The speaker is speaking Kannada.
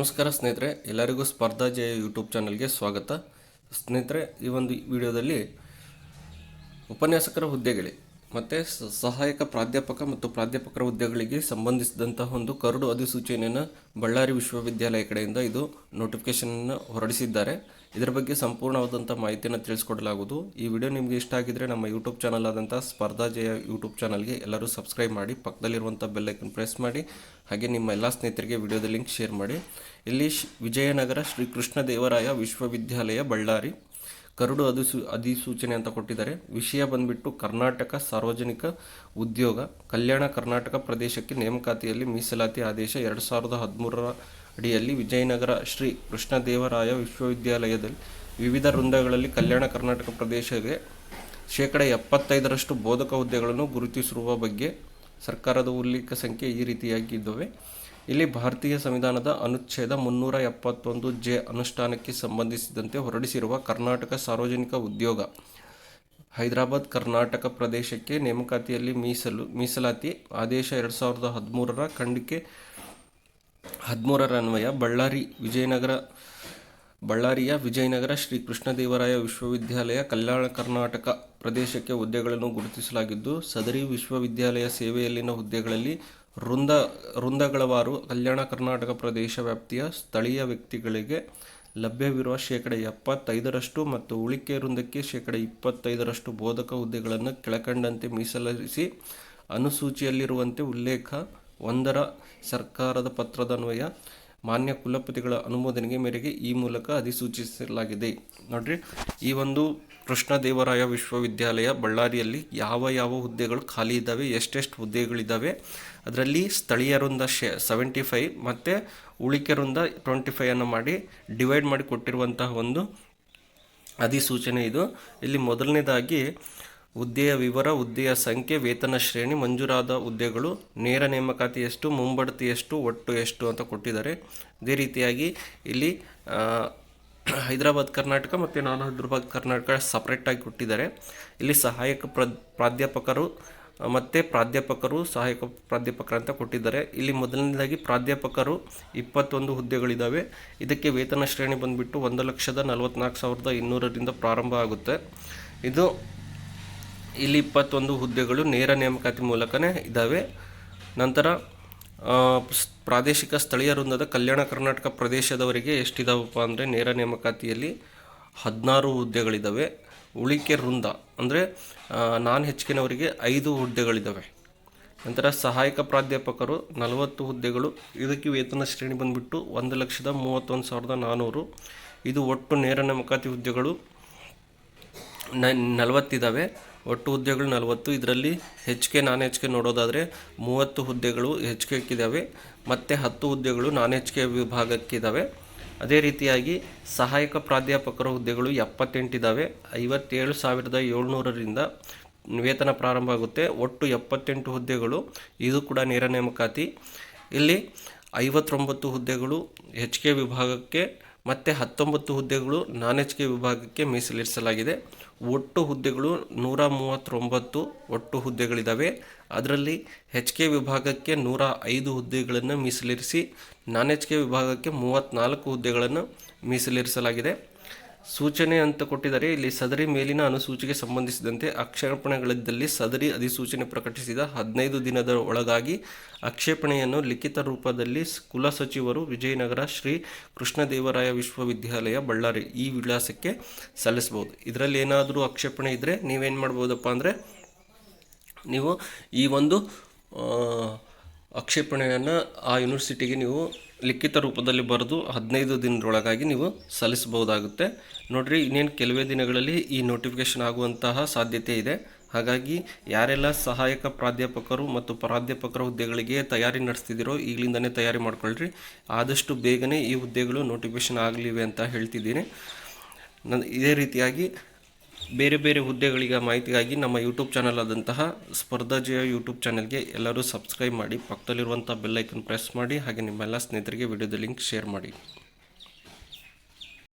ನಮಸ್ಕಾರ ಸ್ನೇಹಿತರೆ, ಎಲ್ಲರಿಗೂ ಸ್ಪರ್ಧಾ ಜಯ ಯೂಟ್ಯೂಬ್ ಚಾನಲ್ಗೆ ಸ್ವಾಗತ. ಸ್ನೇಹಿತರೆ, ಈ ಒಂದು ವಿಡಿಯೋದಲ್ಲಿ ಉಪನ್ಯಾಸಕರ ಹುದ್ದೆಗಳಿಗೆ ಮತ್ತು ಸಹಾಯಕ ಪ್ರಾಧ್ಯಾಪಕ ಮತ್ತು ಪ್ರಾಧ್ಯಾಪಕರ ಹುದ್ದೆಗಳಿಗೆ ಸಂಬಂಧಿಸಿದಂತಹ ಒಂದು ಕರಡು ಅಧಿಸೂಚನೆಯನ್ನು ಬಳ್ಳಾರಿ ವಿಶ್ವವಿದ್ಯಾಲಯ ಕಡೆಯಿಂದ ಇದು ನೋಟಿಫಿಕೇಷನನ್ನು ಹೊರಡಿಸಿದ್ದಾರೆ. ಇದರ ಬಗ್ಗೆ ಸಂಪೂರ್ಣವಾದಂಥ ಮಾಹಿತಿಯನ್ನು ತಿಳಿಸ್ಕೊಡಲಾಗುವುದು. ಈ ವಿಡಿಯೋ ನಿಮಗೆ ಇಷ್ಟ ಆಗಿದ್ದರೆ ನಮ್ಮ ಯೂಟ್ಯೂಬ್ ಚಾನಲ್ ಆದಂಥ ಸ್ಪರ್ಧಾ ಜಯ ಯೂಟ್ಯೂಬ್ ಚಾನಲ್ಗೆ ಎಲ್ಲರೂ ಸಬ್ಸ್ಕ್ರೈಬ್ ಮಾಡಿ, ಪಕ್ಕದಲ್ಲಿರುವಂಥ ಬೆಲ್ ಐಕನ್ ಪ್ರೆಸ್ ಮಾಡಿ, ಹಾಗೆ ನಿಮ್ಮ ಎಲ್ಲ ಸ್ನೇಹಿತರಿಗೆ ವಿಡಿಯೋದ ಲಿಂಕ್ ಶೇರ್ ಮಾಡಿ. ಇಲ್ಲಿ ವಿಜಯನಗರ ಶ್ರೀ ಕೃಷ್ಣದೇವರಾಯ ವಿಶ್ವವಿದ್ಯಾಲಯ ಬಳ್ಳಾರಿ ಕರಡು ಅಧಿಸೂಚನೆ ಅಂತ ಕೊಟ್ಟಿದ್ದಾರೆ. ವಿಷಯ ಬಂದ್ಬಿಟ್ಟು ಕರ್ನಾಟಕ ಸಾರ್ವಜನಿಕ ಉದ್ಯೋಗ ಕಲ್ಯಾಣ ಕರ್ನಾಟಕ ಪ್ರದೇಶಕ್ಕೆ ನೇಮಕಾತಿಯಲ್ಲಿ ಮೀಸಲಾತಿ ಆದೇಶ 2013 ಅಡಿಯಲ್ಲಿ ವಿಜಯನಗರ ಶ್ರೀ ಕೃಷ್ಣದೇವರಾಯ ವಿಶ್ವವಿದ್ಯಾಲಯದಲ್ಲಿ ವಿವಿಧ ವೃಂದಗಳಲ್ಲಿ ಕಲ್ಯಾಣ ಕರ್ನಾಟಕ ಪ್ರದೇಶಕ್ಕೆ 75% ಬೋಧಕ ಹುದ್ದೆಗಳನ್ನು ಗುರುತಿಸಿರುವ ಬಗ್ಗೆ ಸರ್ಕಾರದ ಉಲ್ಲೇಖ ಸಂಖ್ಯೆ ಈ ರೀತಿಯಾಗಿದ್ದಾವೆ. ಇಲ್ಲಿ ಭಾರತೀಯ ಸಂವಿಧಾನದ ಅನುಚ್ಛೇದ 371(j) ಅನುಷ್ಠಾನಕ್ಕೆ ಸಂಬಂಧಿಸಿದಂತೆ ಹೊರಡಿಸಿರುವ ಕರ್ನಾಟಕ ಸಾರ್ವಜನಿಕ ಉದ್ಯೋಗ ಹೈದರಾಬಾದ್ ಕರ್ನಾಟಕ ಪ್ರದೇಶಕ್ಕೆ ನೇಮಕಾತಿಯಲ್ಲಿ ಮೀಸಲಾತಿ ಆದೇಶ 2013 ಖಂಡಿಕೆ 13 ಅನ್ವಯ ಬಳ್ಳಾರಿಯ ವಿಜಯನಗರ ಶ್ರೀ ಕೃಷ್ಣದೇವರಾಯ ವಿಶ್ವವಿದ್ಯಾಲಯ ಕಲ್ಯಾಣ ಕರ್ನಾಟಕ ಪ್ರದೇಶಕ್ಕೆ ಹುದ್ದೆಗಳನ್ನು ಗುರುತಿಸಲಾಗಿದ್ದು, ಸದರಿ ವಿಶ್ವವಿದ್ಯಾಲಯ ಸೇವೆಯಲ್ಲಿನ ಹುದ್ದೆಗಳಲ್ಲಿ ವೃಂದಗಳವಾರು ಕಲ್ಯಾಣ ಕರ್ನಾಟಕ ಪ್ರದೇಶ ವ್ಯಾಪ್ತಿಯ ಸ್ಥಳೀಯ ವ್ಯಕ್ತಿಗಳಿಗೆ ಲಭ್ಯವಿರುವ 75% ಮತ್ತು ಉಳಿಕೆ ವೃಂದಕ್ಕೆ 25% ಬೋಧಕ ಹುದ್ದೆಗಳನ್ನು ಕೆಳಕಂಡಂತೆ ಮೀಸಲಿರಿಸಿ ಅನುಸೂಚಿಯಲ್ಲಿರುವಂತೆ ಉಲ್ಲೇಖ 1ರ ಸರ್ಕಾರದ ಪತ್ರದನ್ವಯ ಮಾನ್ಯ ಕುಲಪತಿಗಳ ಅನುಮೋದನೆಗೆ ಮೇರೆಗೆ ಈ ಮೂಲಕ ಅಧಿಸೂಚಿಸಲಾಗಿದೆ. ನೋಡ್ರಿ, ಈ ಒಂದು ಕೃಷ್ಣದೇವರಾಯ ವಿಶ್ವವಿದ್ಯಾಲಯ ಬಳ್ಳಾರಿಯಲ್ಲಿ ಯಾವ ಹುದ್ದೆಗಳು ಖಾಲಿ ಇದ್ದಾವೆ, ಎಷ್ಟೆಷ್ಟು ಹುದ್ದೆಗಳಿದ್ದಾವೆ, ಅದರಲ್ಲಿ ಸ್ಥಳೀಯ ವೃಂದ 75 ಮತ್ತು ಉಳಿಕೆ ವೃಂದ 25 ಮಾಡಿ ಡಿವೈಡ್ ಮಾಡಿ ಕೊಟ್ಟಿರುವಂತಹ ಒಂದು ಅಧಿಸೂಚನೆ ಇದು. ಇಲ್ಲಿ ಮೊದಲನೇದಾಗಿ ಹುದ್ದೆಯ ವಿವರ, ಹುದ್ದೆಯ ಸಂಖ್ಯೆ, ವೇತನ ಶ್ರೇಣಿ, ಮಂಜೂರಾದ ಹುದ್ದೆಗಳು, ನೇರ ನೇಮಕಾತಿ ಎಷ್ಟು, ಮುಂಬಡ್ತಿ ಎಷ್ಟು, ಒಟ್ಟು ಎಷ್ಟು ಅಂತ ಕೊಟ್ಟಿದ್ದಾರೆ. ಅದೇ ರೀತಿಯಾಗಿ ಇಲ್ಲಿ ಹೈದರಾಬಾದ್ ಕರ್ನಾಟಕ ಮತ್ತು ನಾನ್ ಹೈದರಾಬಾದ್ ಕರ್ನಾಟಕ ಸಪ್ರೇಟಾಗಿ ಕೊಟ್ಟಿದ್ದಾರೆ. ಇಲ್ಲಿ ಸಹಾಯಕ ಪ್ರಾಧ್ಯಾಪಕರು ಮತ್ತು ಪ್ರಾಧ್ಯಾಪಕರು, ಸಹಾಯಕ ಪ್ರಾಧ್ಯಾಪಕರು ಅಂತ ಕೊಟ್ಟಿದ್ದಾರೆ. ಇಲ್ಲಿ ಮೊದಲನೇದಾಗಿ ಪ್ರಾಧ್ಯಾಪಕರು 21 ಹುದ್ದೆಗಳಿದ್ದಾವೆ. ಇದಕ್ಕೆ ವೇತನ ಶ್ರೇಣಿ ಬಂದುಬಿಟ್ಟು 1,44,200ರಿಂದ ಪ್ರಾರಂಭ ಆಗುತ್ತೆ. ಇದು ಇಲ್ಲಿ 21 ಹುದ್ದೆಗಳು ನೇರ ನೇಮಕಾತಿ ಮೂಲಕನೇ ಇದ್ದಾವೆ. ನಂತರ ಪ್ರಾದೇಶಿಕ ಸ್ಥಳೀಯ ವೃಂದದ ಕಲ್ಯಾಣ ಕರ್ನಾಟಕ ಪ್ರದೇಶದವರಿಗೆ ಎಷ್ಟಿದಾವಪ್ಪ ಅಂದರೆ ನೇರ ನೇಮಕಾತಿಯಲ್ಲಿ 16 ಹುದ್ದೆಗಳಿದ್ದಾವೆ. ಉಳಿಕೆ ವೃಂದ ಅಂದರೆ ನಾನ್ ಹೆಚ್ಚಿನವರಿಗೆ 5 ಹುದ್ದೆಗಳಿದ್ದಾವೆ. ನಂತರ ಸಹಾಯಕ ಪ್ರಾಧ್ಯಾಪಕರು 40 ಹುದ್ದೆಗಳು. ಇದಕ್ಕೆ ವೇತನ ಶ್ರೇಣಿ ಬಂದುಬಿಟ್ಟು 1,31,400. ಇದು ಒಟ್ಟು ನೇರ ನೇಮಕಾತಿ ಹುದ್ದೆಗಳು 40 ಇದ್ದಾವೆ. ಒಟ್ಟು ಹುದ್ದೆಗಳು 40. ಇದರಲ್ಲಿ ನಾನ್ ಹೆಚ್ಚಿಗೆ ನೋಡೋದಾದರೆ 30 ಹುದ್ದೆಗಳು ಹೆಚ್ಚಿಗೆಕ್ಕಿದ್ದಾವೆ ಮತ್ತು 10 ಹುದ್ದೆಗಳು ನಾನ್ ಹೆಚ್ಚಿಗೆ ವಿಭಾಗಕ್ಕಿದ್ದಾವೆ. ಅದೇ ರೀತಿಯಾಗಿ ಸಹಾಯಕ ಪ್ರಾಧ್ಯಾಪಕರ ಹುದ್ದೆಗಳು 78 ಇದ್ದಾವೆ. 57,700ರಿಂದ ವೇತನ ಪ್ರಾರಂಭ ಆಗುತ್ತೆ. ಒಟ್ಟು 78 ಹುದ್ದೆಗಳು. ಇದು ಕೂಡ ನೇರ ನೇಮಕಾತಿ. ಇಲ್ಲಿ 59 ಹುದ್ದೆಗಳು ಹೆಚ್ಚಿಗೆ ವಿಭಾಗಕ್ಕೆ ಮತ್ತು 19 ಹುದ್ದೆಗಳು ನಾನ್ ಹೆಚ್ಚಿಗೆ ವಿಭಾಗಕ್ಕೆ ಮೀಸಲಿರಿಸಲಾಗಿದೆ. ಒಟ್ಟು ಹುದ್ದೆಗಳು 139 ಒಟ್ಟು ಹುದ್ದೆಗಳಿದ್ದಾವೆ. ಅದರಲ್ಲಿ ಹೆಚ್ಚಿಗೆ ವಿಭಾಗಕ್ಕೆ 105 ಹುದ್ದೆಗಳನ್ನು ಮೀಸಲಿರಿಸಿ ನಾನ್ ಹೆಚ್ಚಿಗೆ ವಿಭಾಗಕ್ಕೆ 34 ಹುದ್ದೆಗಳನ್ನು ಮೀಸಲಿರಿಸಲಾಗಿದೆ. ಸೂಚನೆ ಅಂತ ಕೊಟ್ಟಿದ್ದಾರೆ. ಇಲ್ಲಿ ಸದರಿ ಮೇಲಿನ ಅನುಸೂಚಿಗೆ ಸಂಬಂಧಿಸಿದಂತೆ ಆಕ್ಷೇಪಣೆಗಳಿದ್ದಲ್ಲಿ ಸದರಿ ಅಧಿಸೂಚನೆ ಪ್ರಕಟಿಸಿದ 15 ದಿನದ ಒಳಗಾಗಿ ಆಕ್ಷೇಪಣೆಯನ್ನು ಲಿಖಿತ ರೂಪದಲ್ಲಿ ಕುಲಸಚಿವರು ವಿಜಯನಗರ ಶ್ರೀ ಕೃಷ್ಣದೇವರಾಯ ವಿಶ್ವವಿದ್ಯಾಲಯ ಬಳ್ಳಾರಿ ಈ ವಿಳಾಸಕ್ಕೆ ಸಲ್ಲಿಸಬಹುದು. ಇದರಲ್ಲಿ ಏನಾದರೂ ಆಕ್ಷೇಪಣೆ ಇದ್ದರೆ ನೀವೇನು ಮಾಡ್ಬೋದಪ್ಪ ಅಂದರೆ ನೀವು ಈ ಒಂದು ಆಕ್ಷೇಪಣೆಯನ್ನು ಆ ಯೂನಿವರ್ಸಿಟಿಗೆ ನೀವು ಲಿಖಿತ ರೂಪದಲ್ಲಿ ಬರೆದು 15 ದಿನದೊಳಗಾಗಿ ನೀವು ಸಲ್ಲಿಸಬಹುದಾಗುತ್ತೆ. ನೋಡಿರಿ, ಇನ್ನೇನು ಕೆಲವೇ ದಿನಗಳಲ್ಲಿ ಈ ನೋಟಿಫಿಕೇಷನ್ ಆಗುವಂತಹ ಸಾಧ್ಯತೆ ಇದೆ. ಹಾಗಾಗಿ ಯಾರೆಲ್ಲ ಸಹಾಯಕ ಪ್ರಾಧ್ಯಾಪಕರು ಮತ್ತು ಪ್ರಾಧ್ಯಾಪಕರ ಹುದ್ದೆಗಳಿಗೆ ತಯಾರಿ ನಡೆಸ್ತಿದ್ದೀರೋ ಈಗಲಿಂದನೇ ತಯಾರಿ ಮಾಡ್ಕೊಳ್ರಿ. ಆದಷ್ಟು ಬೇಗನೆ ಈ ಹುದ್ದೆಗಳು ನೋಟಿಫಿಕೇಷನ್ ಆಗಲಿವೆ ಅಂತ ಹೇಳ್ತಿದ್ದೀನಿ. ಇದೇ ರೀತಿಯಾಗಿ ಬೇರೆ ಹುದ್ದೆಗಳಿಗೆ ಮಾಹಿತಿಗಾಗಿ ನಮ್ಮ ಯೂಟ್ಯೂಬ್ ಚಾನಲ್ ಆದಂತಹ ಸ್ಪರ್ಧಾ ಜಯ ಯೂಟ್ಯೂಬ್ ಚಾನಲ್ಗೆ ಎಲ್ಲರೂ ಸಬ್ಸ್ಕ್ರೈಬ್ ಮಾಡಿ, ಪಕ್ಕದಲ್ಲಿರುವಂಥ ಬೆಲ್ ಐಕನ್ ಪ್ರೆಸ್ ಮಾಡಿ, ಹಾಗೆ ನಿಮ್ಮೆಲ್ಲ ಸ್ನೇಹಿತರಿಗೆ ವಿಡಿಯೋದ ಲಿಂಕ್ ಶೇರ್ ಮಾಡಿ.